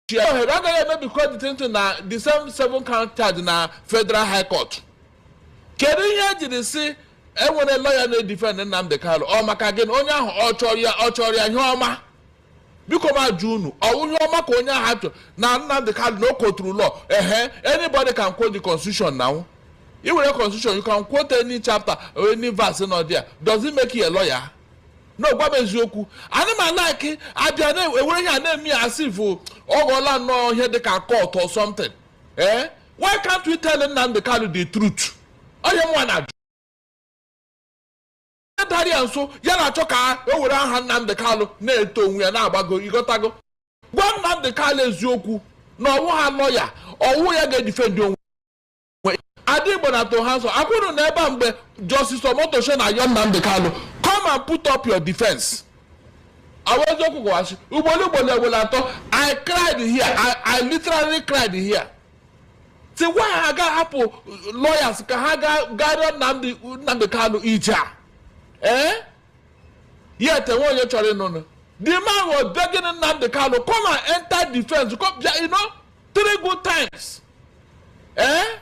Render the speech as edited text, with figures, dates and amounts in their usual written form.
because the same 7 count charge na Federal High Court. Kedu ihe jiri si enwere lawyer na defend Nnamdi Kanu o maka gị onye ahụ ọ chọrọ ya ihe ọma biko ma junu ọ ihe ọma ka onye ahụ achọ na Nnamdi Kanu no quote law anybody can quote the constitution now. You will constitution, you can quote any chapter or any verse in there. Does it make you a lawyer? No, Babezoku. I like it. I name me as if no here they can court or something. Eh? Why can't we tell Nnamdi Kanu the truth? I am one. And so, Yana Choka, over Nnamdi Kanu, Neto, we are now about go. You got to go. One Nnamdi Kanu is Zoku. No one lawyer or who you get defend you. I didn't want to answer. I couldn't never Justice Omoto Shen and young Nnamdi Kanu. Come and put up your defense. I was I cried here. I literally cried here. See why I got Apple lawyers can guide Nnamdi Kanu each year. Eh? Yet the one you're trying on. The man was begging Nnamdi Kanu come and enter defense. You know, 3 good times. Eh?